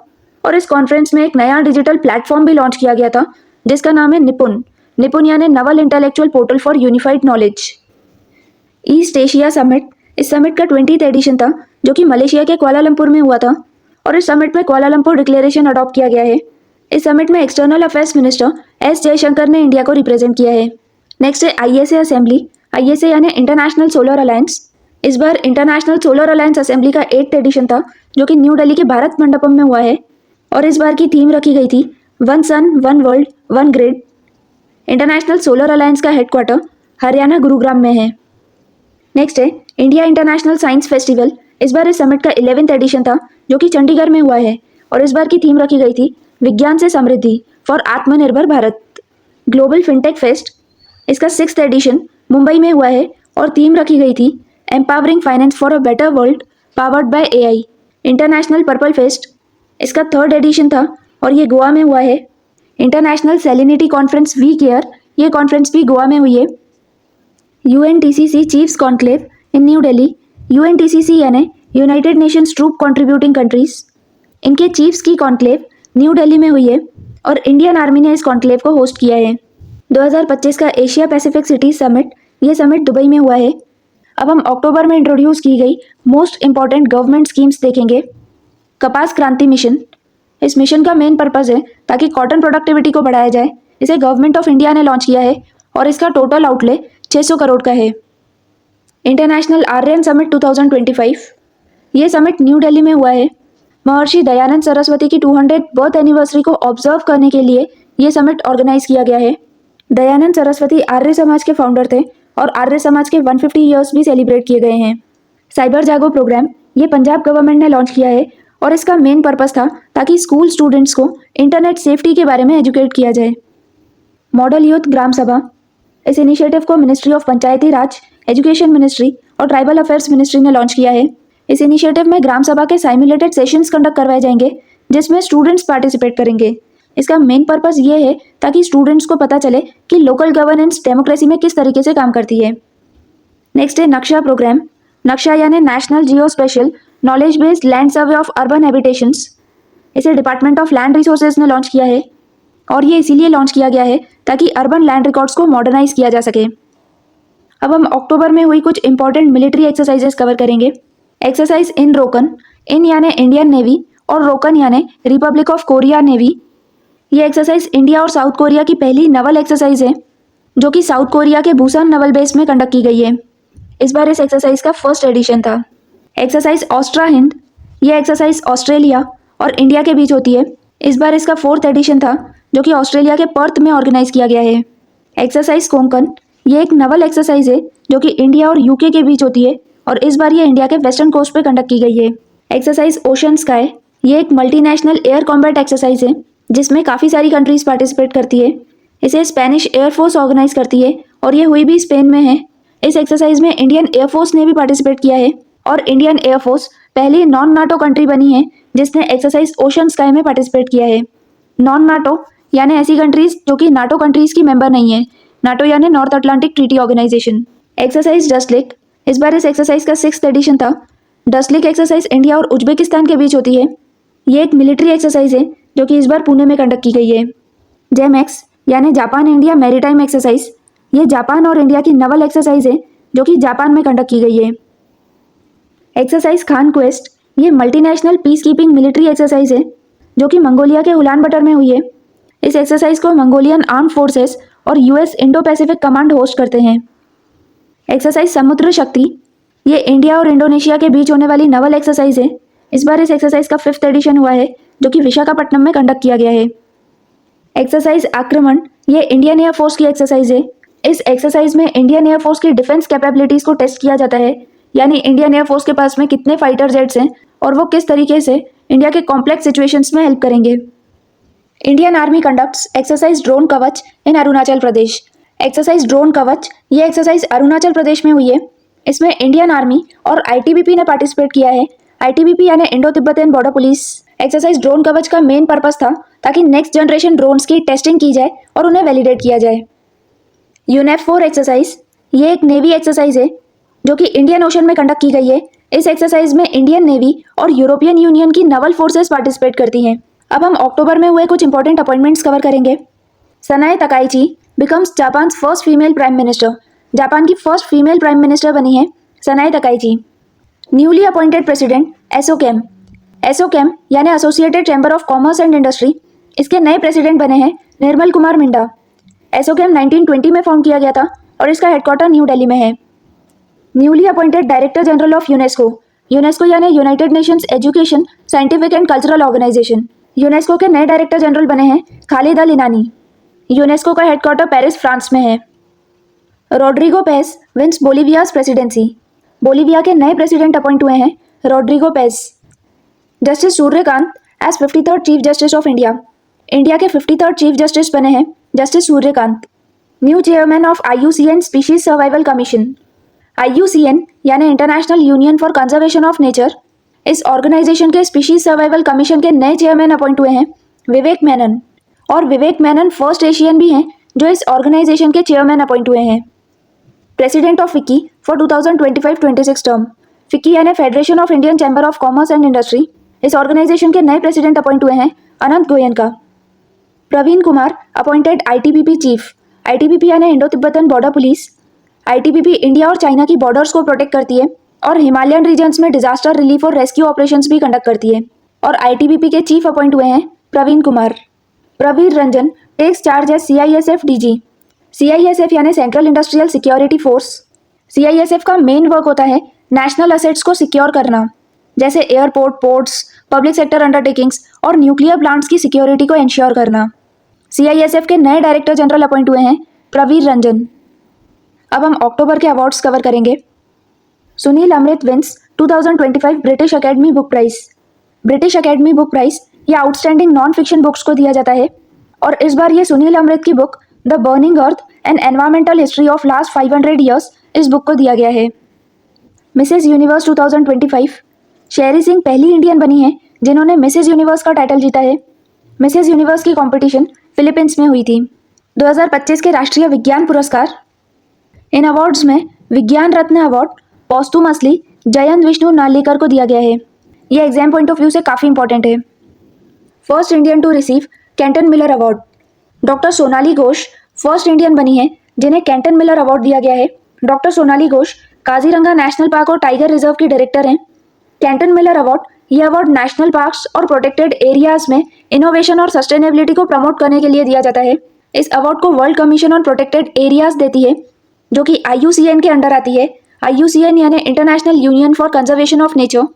और इस कॉन्फ्रेंस में एक नया डिजिटल प्लेटफॉर्म भी लॉन्च किया गया था जिसका नाम है निपुण। निपुण यानी Naval intellectual portal for unified knowledge. East Asia summit, इस समिट का 20th एडिशन था जो कि मलेशिया के कुआलालंपुर में हुआ था और इस समिट में कुआलालंपुर डिक्लेरेशन अडॉप्ट किया गया है। इस समिट में external affairs minister S Jaishankar ने इंडिया को रिप्रेजेंट किया है। नेक्स्ट है ISA असेंबली। ISA यानी इंटरनेशनल सोलर अलायंस। इस बार इंटरनेशनल सोलर अलायंस असेंबली का 8th एडिशन था जो कि न्यू दिल्ली के भारत मंडपम में हुआ है और इस बार की थीम रखी गई थी one sun one world one grid. International solar alliance का हेडक्वार्टर हरियाणा गुरुग्राम में है। नेक्स्ट है इंडिया इंटरनेशनल साइंस फेस्टिवल। इस बार इस समिट का 11th एडिशन था जो कि चंडीगढ़ में हुआ है और इस बार की थीम रखी गई थी विज्ञान से समृद्धि फॉर आत्मनिर्भर भारत। ग्लोबल फिनटेक फेस्ट, इसका 6th एडिशन मुंबई में हुआ है और थीम रखी गई थी empowering finance for a better world powered by AI। International purple fest, इसका 3rd एडिशन था और ये गोवा में हुआ है। International salinity conference we care, ये कॉन्फ्रेंस भी गोवा में हुई है। UNTCC chiefs conclave in New Delhi. UNTCC यानी United Nations troop contributing countries, इनके चीफ्स की कॉन्क्लेव न्यू दिल्ली में हुई है और इंडियन आर्मी ने इस कॉन्क्लेव को होस्ट किया है। 2025 का एशिया पैसिफिक सिटीज समिट, ये समिट दुबई में हुआ है। अब हम अक्टूबर में इंट्रोड्यूस की गई मोस्ट इंपॉर्टेंट गवर्नमेंट स्कीम्स देखेंगे। कपास क्रांति मिशन, इस मिशन का मेन पर्पस है ताकि कॉटन प्रोडक्टिविटी को बढ़ाया जाए। इसे गवर्नमेंट ऑफ इंडिया ने लॉन्च किया है और इसका टोटल आउटले 600 करोड़ का है। इंटरनेशनल आर्यन समिट 2025, ये समिट न्यू दिल्ली में हुआ है। महर्षि दयानंद सरस्वती की 200th बर्थ एनिवर्सरी को ऑब्जर्व करने के लिए ये समिट ऑर्गेनाइज किया गया है। दयानंद सरस्वती आर्य समाज के फाउंडर थे और आर्य समाज के 150 ईयर्स भी सेलिब्रेट किए गए हैं। साइबर जागो प्रोग्राम, ये पंजाब गवर्नमेंट ने लॉन्च किया है और इसका मेन पर्पस था ताकि स्कूल स्टूडेंट्स को इंटरनेट सेफ्टी के बारे में एजुकेट किया जाए। मॉडल यूथ ग्राम सभा, इस इनिशिएटिव को ministry of panchayati raj, education ministry और ट्राइबल अफेयर्स मिनिस्ट्री ने लॉन्च किया है। इस इनिशिएटिव में ग्राम सभा के साइमुलेटेड सेशंस कंडक्ट करवाए जाएंगे जिसमें स्टूडेंट्स पार्टिसिपेट करेंगे। इसका मेन पर्पस ये है ताकि स्टूडेंट्स को पता चले कि लोकल गवर्नेंस डेमोक्रेसी में किस तरीके से काम करती है। नेक्स्ट है नक्शा प्रोग्राम। नक्शा यानी national Jio special knowledge based land survey of urban habitations. इसे डिपार्टमेंट ऑफ लैंड रिसोर्सेज ने लॉन्च किया है और ये इसीलिए लॉन्च किया गया है ताकि अर्बन लैंड रिकॉर्ड्स को मॉडर्नाइज किया जा सके। अब हम अक्टूबर में हुई कुछ इंपॉर्टेंट मिलिट्री एक्सरसाइजेस कवर करेंगे। एक्सरसाइज इन रोकन, इन यानी इंडियन नेवी और रोकन यानी रिपब्लिक ऑफ कोरिया नेवी। ये एक्सरसाइज इंडिया और साउथ कोरिया की पहली नवल एक्सरसाइज है जो कि साउथ कोरिया के बुसान नवल बेस में कंडक्ट की गई है। इस बार इस एक्सरसाइज का फर्स्ट एडिशन था। एक्सरसाइज ऑस्ट्रा हिंद, ये एक्सरसाइज ऑस्ट्रेलिया और इंडिया के बीच होती है। इस बार इसका फोर्थ एडिशन था जो कि ऑस्ट्रेलिया के पर्थ में ऑर्गेनाइज किया गया है। एक्सरसाइज कोंकण, ये एक नवल एक्सरसाइज है जो कि इंडिया और यूके के बीच होती है और इस बार ये इंडिया के वेस्टर्न कोस्ट पे कंडक्ट की गई है। एक्सरसाइज ओशन स्काई, ये एक मल्टीनेशनल एयर कॉम्बैट एक्सरसाइज है जिसमें काफ़ी सारी कंट्रीज पार्टिसिपेट करती है। इसे स्पेनिश एयरफोर्स ऑर्गेनाइज करती है और ये हुई भी स्पेन में है। इस एक्सरसाइज में इंडियन एयरफोर्स ने भी पार्टिसिपेट किया है और इंडियन एयरफोर्स पहली नॉन नाटो कंट्री बनी है जिसने एक्सरसाइज ओशन स्काई में पार्टिसिपेट किया है। नॉन नाटो यानी ऐसी कंट्रीज जो कि नाटो कंट्रीज की मेंबर नहीं है। नाटो यानी North Atlantic Treaty Organization. Exercise Dust Lake, इस बार इस एक्सरसाइज का 6th एडिशन था। डस्ट लेक एक्सरसाइज इंडिया और उज्बेकिस्तान के बीच होती है। ये एक मिलिट्री एक्सरसाइज है जो कि इस बार पुणे में कंडक्ट की गई है। जेमएक्स यानी जापान इंडिया मैरीटाइम एक्सरसाइज, ये जापान और इंडिया की नवल एक्सरसाइज है जो कि जापान में कंडक्ट की गई है। एक्सरसाइज खान क्वेस्ट, ये multinational peace keeping military exercise है जो कि मंगोलिया के उलान बटर में हुई है। इस एक्सरसाइज को मंगोलियन आर्म फोर्सेस और US Indo Pacific command host करते हैं। एक्सरसाइज समुद्र शक्ति, ये इंडिया और इंडोनेशिया के बीच होने वाली नवल एक्सरसाइज है। इस बार इस एक्सरसाइज का 5th एडिशन हुआ है जो कि विशाखापट्टनम में कंडक्ट किया गया है। एक्सरसाइज आक्रमण, ये इंडियन एयरफोर्स की एक्सरसाइज है। इस एक्सरसाइज में इंडियन एयरफोर्स की डिफेंस कैपेबिलिटीज को टेस्ट किया जाता है, यानी इंडियन एयरफोर्स के पास में कितने फाइटर जेट्स हैं और वो किस तरीके से इंडिया के कॉम्प्लेक्स सिचुएशंस में हेल्प करेंगे। Indian army conducts exercise drone कवच इन अरुणाचल प्रदेश। एक्सरसाइज ड्रोन कवच, ये एक्सरसाइज अरुणाचल प्रदेश में हुई है। इसमें इंडियन आर्मी और आईटीबीपी ने पार्टिसिपेट किया है। आईटीबीपी यानी Indo Tibetan border police. Exercise drone कवच का मेन पर्पस था ताकि नेक्स्ट जनरेशन ड्रोन्स की टेस्टिंग की जाए और उन्हें वैलिडेट किया जाए। यूनेफ 4 एक्सरसाइज, ये एक नेवी एक्सरसाइज है जो कि इंडियन ओशन में कंडक्ट की गई है। इस एक्सरसाइज में इंडियन नेवी और यूरोपियन यूनियन की नवल फोर्सेस पार्टिसिपेट करती हैं। अब हम अक्टूबर में हुए कुछ इंपॉर्टेंट अपॉइंटमेंट्स कवर करेंगे। Sanae Takaichi becomes Japan first female prime minister. Japan की फर्स्ट फीमेल प्राइम मिनिस्टर बनी है Sanae Takaichi. Newly appointed president ASSOCHAM. ASSOCHAM यानी associated chamber of commerce and industry, इसके नए प्रेसिडेंट बने हैं निर्मल कुमार मिंडा। एसोकेम 1920 में फॉर्म किया गया था और इसका हेडक्वार्टर न्यू दिल्ली में है। Newly appointed director general of UNESCO. UNESCO यानी United nations education scientific and cultural organisation. UNESCO के नए डायरेक्टर जनरल बने हैं खालिद अल इनानी। यूनेस्को का हेडक्वार्टर पेरिस फ्रांस में है। Rodrigo Paz wins Bolivia's presidency. Bolivia के नए प्रेसिडेंट अपॉइंट हुए हैं Rodrigo Paz. Justice Surya Kant as 53rd chief justice of India. India के 53rd चीफ जस्टिस बने हैं justice Surya Kant. New chairman of IUCN species survival commission. IUCN यानी international union for conservation of nature, इस organisation के species survival commission के नए chairman appoint हुए हैं विवेक मेनन। और विवेक मेनन फर्स्ट एशियन भी हैं जो इस ऑर्गेनाइजेशन के चेयरमैन अपॉइंट हुए हैं। President of FICCI for 2025-26 term. FICCI यानी federation of Indian chamber of commerce and industry, इस ऑर्गेनाइजेशन के नए प्रेसिडेंट अपॉइंट हुए हैं Anant Goenka. Praveen Kumar appointed ITBP chief. ITBP यानी Indo Tibetan border police. ITBP India और चाइना की बॉर्डर्स को प्रोटेक्ट करती है और हिमालयन रीजन्स में डिजास्टर रिलीफ और रेस्क्यू ऑपरेशंस भी कंडक्ट करती है। और ITBP के चीफ अपॉइंट हुए हैं Praveen Kumar. Praveer Ranjan takes charge as CISF DG। CISF यानी central industrial security force. CISF का मेन वर्क होता है नेशनल असेट्स को सिक्योर करना, जैसे airport, ports, public sector undertakings और न्यूक्लियर प्लांट्स की सिक्योरिटी को इंश्योर करना। CISF के नए डायरेक्टर जनरल अपॉइंट हुए हैं प्रवीर रंजन। अब हम अक्टूबर के अवार्ड्स कवर करेंगे। Sunil Amrith wins 2025 British academy book prize. British academy book prize ये आउटस्टैंडिंग नॉन फिक्शन बुक्स को दिया जाता है और इस बार ये सुनील अमृत की book the burning earth and environmental history of last 500 years इस बुक को दिया गया है। मिसेस यूनिवर्स 2025 शेरी सिंह पहली इंडियन बनी है जिन्होंने मिसेज यूनिवर्स का टाइटल जीता है। मिसेज यूनिवर्स की कंपटीशन फिलीपींस में हुई थी। 2025 के राष्ट्रीय विज्ञान पुरस्कार। इन अवार्ड्स में विज्ञान रत्न अवार्ड पॉस्टुमसली जयंत विष्णु नार्लिकर को दिया गया है। यह एग्जाम पॉइंट ऑफ व्यू से काफ़ी इंपॉर्टेंट है। First Indian to receive Kenton Miller award. Doctor Sonali Ghosh first Indian बनी है जिन्हें कैंटन मिलर अवार्ड दिया गया है। Doctor Sonali Ghosh Kaziranga national park और टाइगर रिजर्व की डायरेक्टर हैं। कैंटन मिलर अवार्ड यह अवार्ड नेशनल पार्क्स और प्रोटेक्टेड एरियाज में इनोवेशन और सस्टेनेबिलिटी को प्रमोट करने के लिए दिया जाता है। इस अवार्ड को world commission on protected areas देती है, जो कि IUCN के अंडर आती है। IUCN यानी international union for conservation of nature.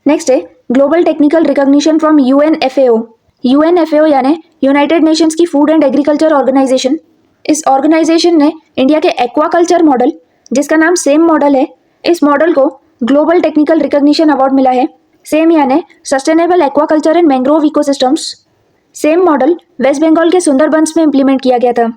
Next है global technical recognition from UNFAO। UNFAO यानी यूनाइटेड नेशंस की फूड एंड एग्रीकल्चर ऑर्गेनाइजेशन। इस ऑर्गेनाइजेशन ने इंडिया के एक्वाकल्चर मॉडल, जिसका नाम सेम मॉडल है, इस मॉडल को ग्लोबल टेक्निकल रिकॉग्निशन अवार्ड मिला है। सेम यानी sustainable aquaculture and mangrove ecosystems. SAIME model West Bengal के सुंदरबंस में इंप्लीमेंट किया गया था।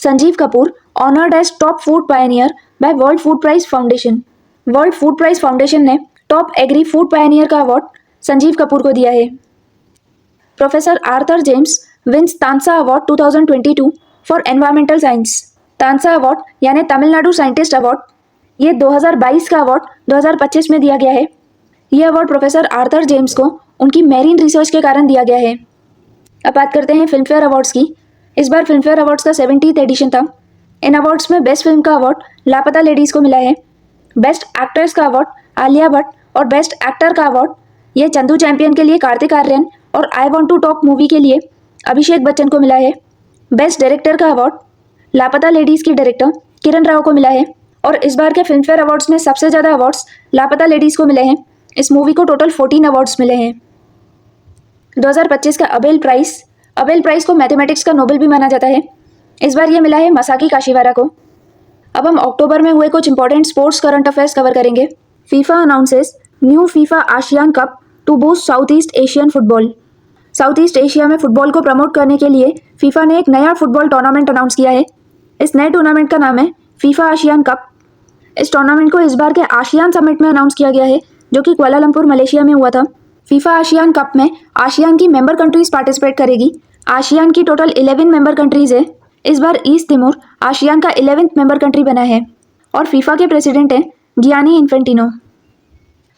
Sanjeev Kapoor honoured as top food pioneer by world food prize foundation. World food prize foundation ने टॉप एग्री फूड पायनियर का अवार्ड संजीव कपूर को दिया है। Professor Arthur James wins TANSA award 2022 for environmental science. TANSA award यानी Tamil Nadu scientist award, ये 2022 का award 2025 में दिया गया है। यह अवार्ड प्रोफेसर आर्थर जेम्स को उनकी मैरीन रिसर्च के कारण दिया गया है। अब बात करते हैं फिल्म फेयर अवार्ड्स की। इस बार फिल्म फेयर अवार्ड्स का 70th एडिशन था। इन अवार्ड्स में बेस्ट फिल्म का अवार्ड लापता लेडीज़ को मिला है। बेस्ट एक्ट्रेस का अवार्ड आलिया भट्ट और बेस्ट एक्टर का अवार्ड ये चंदू चैंपियन के लिए कार्तिक आर्यन और I Want to Talk movie के लिए अभिषेक बच्चन को मिला है। बेस्ट डायरेक्टर का अवार्ड लापता लेडीज़ की डायरेक्टर किरण राव को मिला है। और इस बार के फिल्म फेयर अवार्ड्स में सबसे ज़्यादा अवार्ड्स लापता लेडीज़ को मिले हैं। इस मूवी को टोटल 14 अवार्ड्स मिले हैं। 2025 का अबेल प्राइज़ को मैथमेटिक्स का नोबेल भी माना जाता है। इस बार यह मिला है मसाकी काशीवारा को। अब हम अक्टूबर में हुए कुछ important sports current affairs cover करेंगे। FIFA announces new FIFA ASEAN cup to boost South East Asian football. South East Asia में फुटबॉल को प्रमोट करने के लिए फीफा ने एक नया फुटबॉल टूर्नामेंट अनाउंस किया है। इस नए टूर्नामेंट का नाम है फीफा आशियान कप। इस टूर्नामेंट को इस बार के आशियान समिट में अनाउंस किया गया है, जो कि कुआलालंपुर मलेशिया में हुआ था। फीफा आशियान कप में आशियान की मेंबर कंट्रीज पार्टिसिपेट करेगी। आशियान की टोटल 11 मेंबर कंट्रीज है। इस बार ईस्ट तिमोर आशियान का 11th मेंबर कंट्री बना है और फीफा के प्रेसिडेंट हैं Gianni Infantino.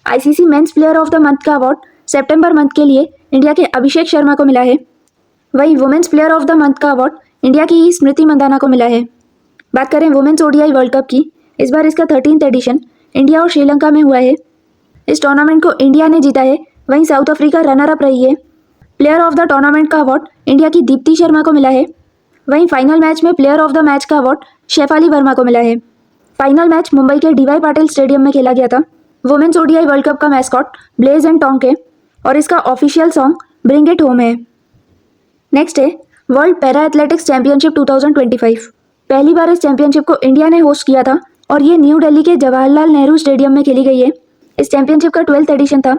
ICC men's player of the month का अवार्ड सितंबर मंथ के लिए इंडिया के अभिषेक शर्मा को मिला है। वहीं women's player of the month का अवार्ड इंडिया की स्मृति मंदाना को मिला है। बात करें वुमेन्स ODI वर्ल्ड कप की, इस बार इसका 13th एडिशन इंडिया और श्रीलंका में हुआ है। इस टूर्नामेंट को इंडिया ने जीता है, वहीं साउथ अफ्रीका रनर अप रही है। प्लेयर ऑफ द टूर्नामेंट का अवार्ड इंडिया की दीप्ति शर्मा को मिला है। वहीं फाइनल मैच में प्लेयर ऑफ द मैच का अवार्ड शेफाली वर्मा को मिला है। फाइनल मैच मुंबई के DY पाटिल स्टेडियम में खेला गया था। वुमेन्स ODI वर्ल्ड कप का मैस्कॉट ब्लेज एंड टोंक है और इसका official song bring it home है। नेक्स्ट है वर्ल्ड पैरा एथलेटिक्स चैंपियनशिप 2025। पहली बार इस चैंपियनशिप को इंडिया ने होस्ट किया था और ये न्यू दिल्ली के जवाहरलाल नेहरू स्टेडियम में खेली गई है। इस चैंपियनशिप का 12th एडिशन था।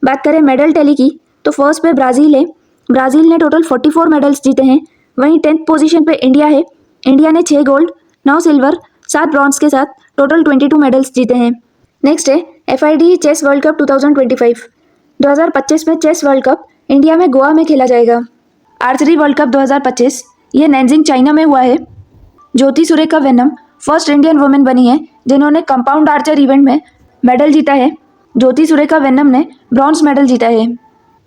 बात करें मेडल टैली की, तो फर्स्ट पे ब्राज़ील है। ब्राज़ील ने टोटल 44 मेडल्स जीते हैं। वहीं 10th पोजीशन पे इंडिया है। इंडिया ने 6 गोल्ड, 9 सिल्वर, 7 ब्रॉन्ज के साथ टोटल 22 मेडल्स जीते हैं। नेक्स्ट है FIDE चेस वर्ल्ड कप 2025। 2025 में चेस वर्ल्ड कप इंडिया में गोवा में खेला जाएगा। आर्चरी वर्ल्ड कप 2025 ये नैनजिंग चाइना में हुआ है। Jyothi Surekha Vennam first Indian women बनी है जिन्होंने कंपाउंड आर्चर इवेंट में मेडल जीता है। ज्योति सुरेखा वेन्नम ने ब्रॉन्ज मेडल जीता है।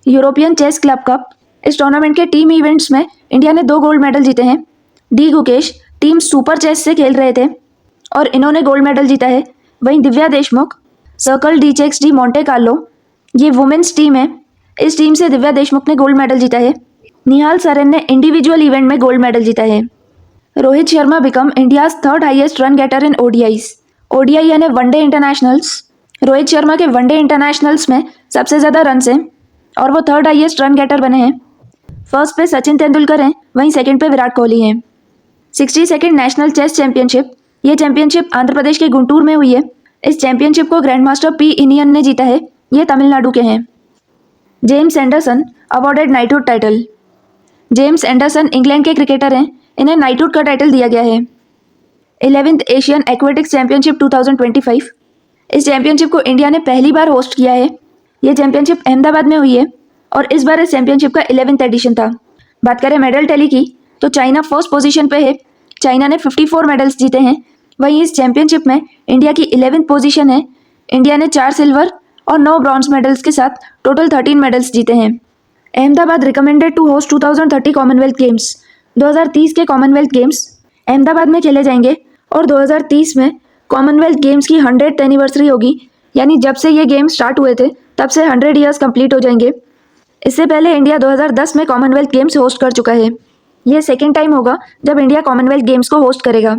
यूरोपियन चेस क्लब कप, इस टूर्नामेंट के टीम इवेंट्स में इंडिया ने 2 गोल्ड मेडल जीते हैं। D Gukesh team super chess से खेल रहे थे और इन्होंने गोल्ड मेडल जीता है। वहीं Divya Deshmukh circle DCX D Monte Carlo, ये वुमेन्स टीम है। इस टीम से दिव्या देशमुख ने गोल्ड मेडल जीता है। निहाल सरेन ने इंडिविजुअल इवेंट में गोल्ड मेडल जीता है। Rohit Sharma become India's 3rd highest run getter in ODIs। ODI यानी वनडे इंटरनेशनल्स। रोहित शर्मा के वनडे इंटरनेशनल्स में सबसे ज़्यादा रन्स हैं और वो 3rd हाईएस्ट रन गेटर बने हैं। फर्स्ट पे सचिन तेंदुलकर हैं, वहीं सेकंड पे विराट कोहली हैं। 62nd नेशनल चेस चैंपियनशिप, ये चैंपियनशिप आंध्र प्रदेश के गुंटूर में हुई है। इस चैंपियनशिप को ग्रैंड मास्टर P इनियन ने जीता है। ये तमिलनाडु के हैं। James Anderson awarded knighthood title. James Anderson England के क्रिकेटर हैं, इन्हें नाइटहुड का टाइटल दिया गया है। 11th एशियन एक्वेटिक्स चैंपियनशिप 2025, इस चैंपियनशिप को इंडिया ने पहली बार होस्ट किया है। ये चैंपियनशिप अहमदाबाद में हुई है और इस बार इस चैंपियनशिप का 11th एडिशन था। बात करें मेडल टैली की तो चाइना फर्स्ट पोजीशन पे है। चाइना ने 54 मेडल्स जीते हैं। वहीं इस चैंपियनशिप में इंडिया की 11th पोजीशन है। इंडिया ने 4 सिल्वर और 9 ब्रॉन्ज मेडल्स के साथ टोटल 13 मेडल्स जीते हैं। Ahmedabad recommended to host 2030 Commonwealth Games. 2030 के कॉमनवेल्थ गेम्स अहमदाबाद में खेले जाएंगे और 2030 में कॉमनवेल्थ गेम्स की 100th एनिवर्सरी होगी, यानी जब से ये गेम्स स्टार्ट हुए थे तब से 100 ईयर्स कंप्लीट हो जाएंगे। इससे पहले इंडिया 2010 में कॉमनवेल्थ गेम्स होस्ट कर चुका है। ये सेकेंड टाइम होगा जब इंडिया कॉमनवेल्थ गेम्स को होस्ट करेगा।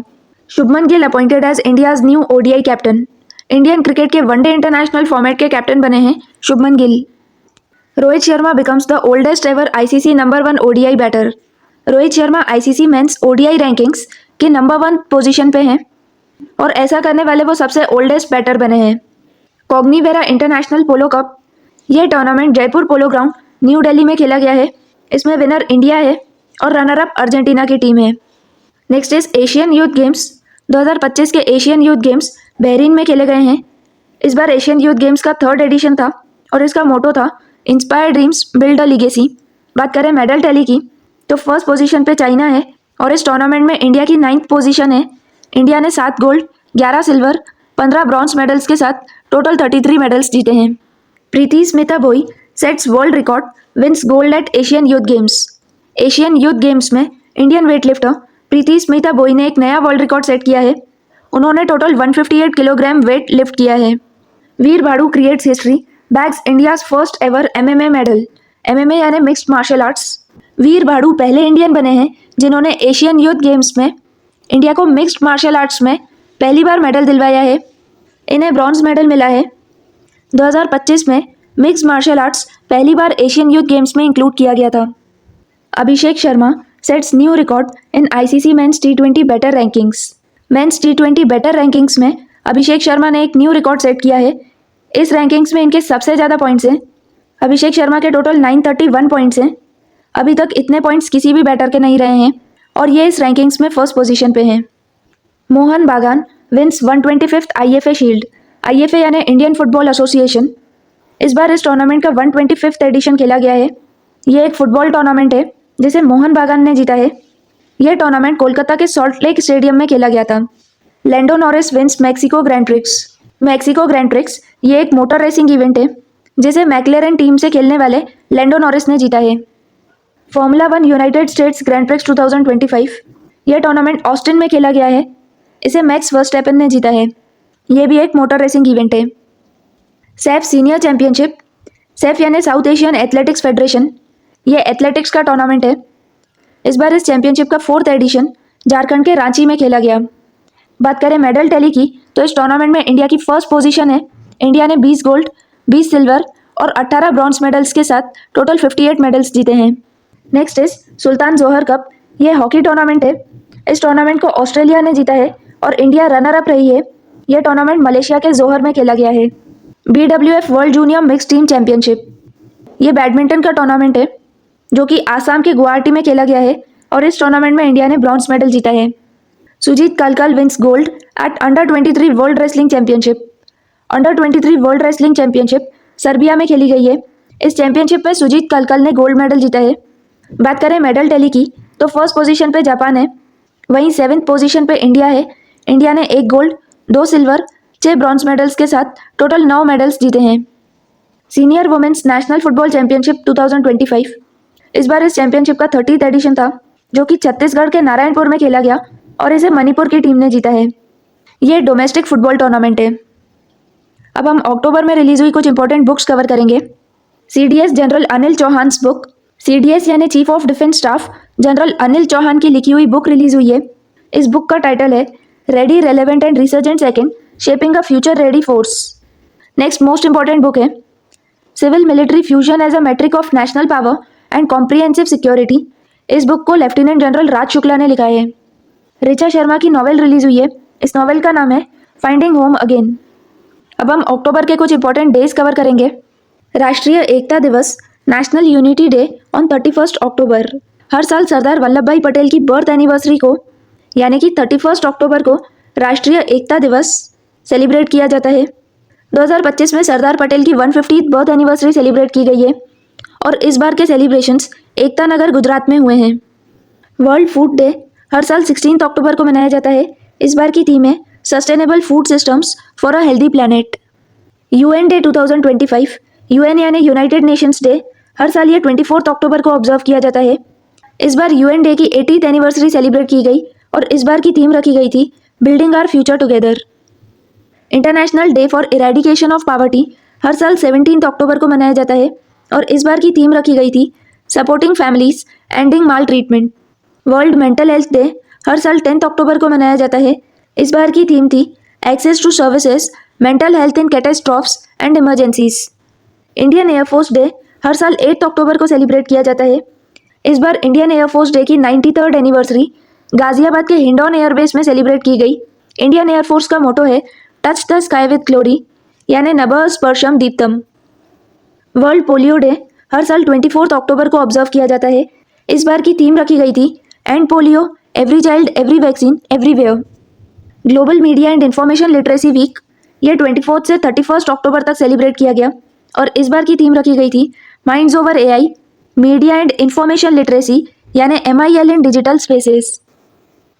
Shubman Gill appointed as India's new ODI captain. Indian cricket के वनडे इंटरनेशनल फॉर्मेट के कैप्टन बने हैं Shubman Gill. Rohit Sharma becomes the oldest ever ICC number 1 ODI batter. Rohit Sharma ICC men's ODI rankings के नंबर 1 पोजीशन पे हैं और ऐसा करने वाले वो सबसे ओल्डेस्ट बैटर बने हैं। कॉग्निवेरा इंटरनेशनल पोलो कप, यह tournament Jaipur polo ground new Delhi में खेला गया है। इसमें विनर इंडिया है और रनर अप अर्जेंटीना की टीम है। Next is Asian youth games. 2025 के एशियन यूथ गेम्स बहरीन में खेले गए हैं। इस बार एशियन यूथ गेम्स का 3rd एडिशन था और इसका मोटो था inspire dreams build a legacy. बात करें मेडल टैली की तो फर्स्ट पोजीशन पे चाइना है और इस टूर्नामेंट में इंडिया की 9th पोजीशन है। इंडिया ने 7 गोल्ड, 11 सिल्वर, 15 ब्रॉन्ज मेडल्स के साथ टोटल 33 मेडल्स जीते हैं। Preeti Smita Bhoi sets world record, wins gold at Asian youth games. Asian youth games में इंडियन वेटलिफ्टर प्रीति स्मिता भोई ने एक नया वर्ल्ड रिकॉर्ड सेट किया है। उन्होंने टोटल 158 किलोग्राम वेट लिफ्ट किया है। Veer Bhadu creates history, bags India's first ever MMA medal. MMA यानी mixed martial arts. Veer Bhadu पहले इंडियन बने हैं जिन्होंने एशियन यूथ गेम्स में इंडिया को मिक्स्ड मार्शल आर्ट्स में पहली बार मेडल दिलवाया है। इन्हें ब्रॉन्ज मेडल मिला है। 2025 में मिक्स्ड मार्शल आर्ट्स पहली बार एशियन यूथ गेम्स में इंक्लूड किया गया था। Abhishek Sharma sets new record in ICC men's टी20 बैटर रैंकिंग्स। मेंस टी20 बैटर रैंकिंग्स में अभिषेक शर्मा ने एक न्यू रिकॉर्ड सेट किया है। इस रैंकिंग्स में इनके सबसे ज़्यादा पॉइंट्स हैं। अभिषेक शर्मा के टोटल 931 पॉइंट्स हैं। अभी तक इतने पॉइंट्स किसी भी बैटर के नहीं रहे हैं और ये इस रैंकिंग्स में फर्स्ट पोजीशन पे हैं। Mohun Bagan wins 125th IFA shield. IFA यानी इंडियन फुटबॉल एसोसिएशन। इस बार इस टूर्नामेंट का 125th एडिशन खेला गया है। ये एक फुटबॉल टूर्नामेंट है जिसे मोहन बागान ने जीता है। यह टूर्नामेंट कोलकाता के सॉल्ट लेक स्टेडियम में खेला गया था। Lando Norris wins Mexico grand prix. Mexico grand prix ये एक मोटर रेसिंग इवेंट है जिसे मैक्लेरन टीम से खेलने वाले लैंडो नॉरिस ने जीता है। Formula 1 United states grand prix 2025, यह टूर्नामेंट ऑस्टिन में खेला गया है। इसे मैक्स वर्स्टैपेन ने जीता है। यह भी एक मोटर रेसिंग इवेंट है। Saif senior championship. सैफ यानी साउथ एशियन एथलेटिक्स फेडरेशन, यह एथलेटिक्स का टूर्नामेंट है। इस बार इस चैंपियनशिप का 4th एडिशन झारखंड के रांची में खेला गया। बात करें मेडल टैली की तो इस टूर्नामेंट में इंडिया की फर्स्ट पोजीशन है। इंडिया ने 20 गोल्ड, 20 सिल्वर और 18 ब्रॉन्ज मेडल्स के साथ टोटल 58 मेडल्स जीते हैं। Next is Sultan Johar cup. यह हॉकी टूर्नामेंट है। इस टूर्नामेंट को ऑस्ट्रेलिया ने जीता है और इंडिया रनर अप रही है। यह टूर्नामेंट मलेशिया के जोहर में खेला गया है। BWF world junior mix team championship, ये बैडमिंटन का टूर्नामेंट है जो कि आसाम के गुवाहाटी में खेला गया है और इस टूर्नामेंट में इंडिया ने ब्रॉन्ज मेडल जीता है। Sujeet Kalkal wins gold at under 23 world wrestling championship. Under 23 world wrestling championship Serbia में खेली गई है। इस चैंपियनशिप में सुजीत कलकल ने गोल्ड मेडल जीता है। बात करें मेडल टैली की तो फर्स्ट पोजीशन पे जापान है। वहीं 7th पोजीशन पे इंडिया है। इंडिया ने 1 गोल्ड, 2 सिल्वर, 6 ब्रॉन्ज मेडल्स के साथ टोटल 9 मेडल्स जीते हैं। Senior women's national football championship 2025, इस बार इस चैंपियनशिप का 30th एडिशन था जो कि छत्तीसगढ़ के नारायणपुर में खेला गया और इसे मणिपुर की टीम ने जीता है। ये डोमेस्टिक फुटबॉल टूर्नामेंट है। अब हम अक्टूबर में रिलीज हुई कुछ इंपॉर्टेंट बुक्स कवर करेंगे। CDS general Anil Chauhan's book, CDS यानी chief of defence staff general Anil Chauhan की लिखी हुई बुक रिलीज हुई है। इस बुक का टाइटल है ready, relevant and resurgent second, shaping a future ready force. Next most important book है civil military fusion as a metric of national power and comprehensive security. इस बुक को lieutenant general Raj Shukla ने लिखा है। ऋचा शर्मा की novel release हुई है। इस नॉवेल का नाम है फाइंडिंग होम अगेन। अब हम अक्टूबर के कुछ इंपॉर्टेंट डेज कवर करेंगे। राष्ट्रीय एकता दिवस, नेशनल यूनिटी डे ऑन 31 अक्टूबर। हर साल सरदार वल्लभ भाई पटेल की बर्थ एनिवर्सरी को यानी कि 31 अक्टूबर को राष्ट्रीय एकता दिवस सेलिब्रेट किया जाता है। 2025 में सरदार पटेल की 150th बर्थ एनिवर्सरी सेलिब्रेट की गई है और इस बार के सेलिब्रेशंस एकता नगर गुजरात में हुए हैं। वर्ल्ड फूड डे हर साल 16 अक्टूबर को मनाया जाता है। इस बार की थीम है sustainable food systems for a healthy planet. UN day 2025 UN यानी यूनाइटेड नेशंस डे हर साल ये 24 अक्टूबर को ऑब्जर्व किया जाता है। इस बार यूएन डे की 80th एनिवर्सरी सेलिब्रेट की गई और इस बार की थीम रखी गई थी building our future together. International day for eradication of poverty हर साल 17 अक्टूबर को मनाया जाता है और इस बार की थीम रखी गई थी supporting families ending maltreatment. World mental health day हर साल 10 अक्टूबर को मनाया जाता है। इस बार की थीम थी access to services mental health in catastrophes and emergencies. Indian air force day हर साल 8 अक्टूबर को सेलिब्रेट किया जाता है। इस बार इंडियन एयरफोर्स डे की 93rd एनिवर्सरी गाजियाबाद के हिंडौन एयरबेस में सेलिब्रेट की गई। इंडियन एयरफोर्स का मोटो है touch the sky with glory यानी नभः स्पर्शम दीप्तम। वर्ल्ड पोलियो डे हर साल 24 अक्टूबर को ऑब्जर्व किया जाता है। इस बार की थीम रखी गई थी end polio every child every vaccine everywhere. Global media and information literacy week ये 24 से 31 अक्टूबर तक सेलिब्रेट किया गया और इस बार की थीम रखी गई थी minds over AI media and information literacy यानी MIL in digital spaces.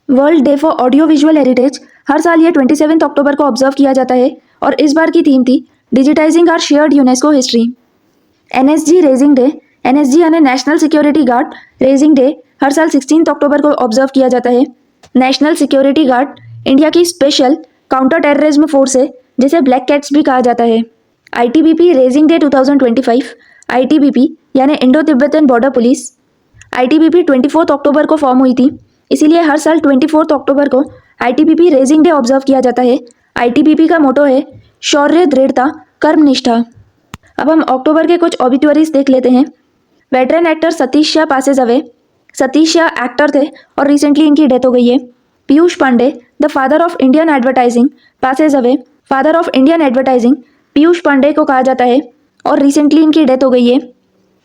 World day for audio visual heritage हर साल ये 27 अक्टूबर को ऑब्जर्व किया जाता है और इस बार की थीम थी digitising our shared UNESCO history. NSG raising day NSG यानी national security guard raising day हर साल 16 अक्टूबर को ऑब्जर्व किया जाता है। नेशनल सिक्योरिटी गार्ड इंडिया की स्पेशल काउंटर टेररिज्म फोर्स है जिसे ब्लैक कैट्स भी कहा जाता है। ITBP रेजिंग डे 2025 ITBP यानी Indo Tibetan border police. ITBP 24 अक्टूबर को फॉर्म हुई थी, इसीलिए हर साल 24 अक्टूबर को ITBP रेजिंग डे ऑब्जर्व किया जाता है। ITBP का मोटो है शौर्य दृढ़ता कर्मनिष्ठा। अब हम अक्टूबर के कुछ ऑबिट्यूरीज देख लेते हैं। Veteran actor Satish Shah passes away. Satish Shah actor थे और रिसेंटली इनकी डेथ हो गई है। Piyush Pandey the father of Indian advertising passes away. Father of Indian advertising Piyush Pandey को कहा जाता है और रिसेंटली इनकी डेथ हो गई है।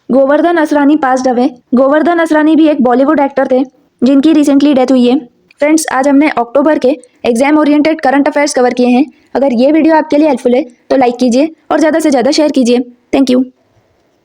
Govardhan Asrani passed away. गोवर्धन असरानी भी एक बॉलीवुड एक्टर थे जिनकी रिसेंटली डेथ हुई है। फ्रेंड्स, आज हमने अक्टूबर के exam oriented current affairs cover किए हैं। अगर ये वीडियो आपके लिए हेल्पफुल है तो लाइक कीजिए और ज़्यादा से ज़्यादा शेयर कीजिए। Thank you.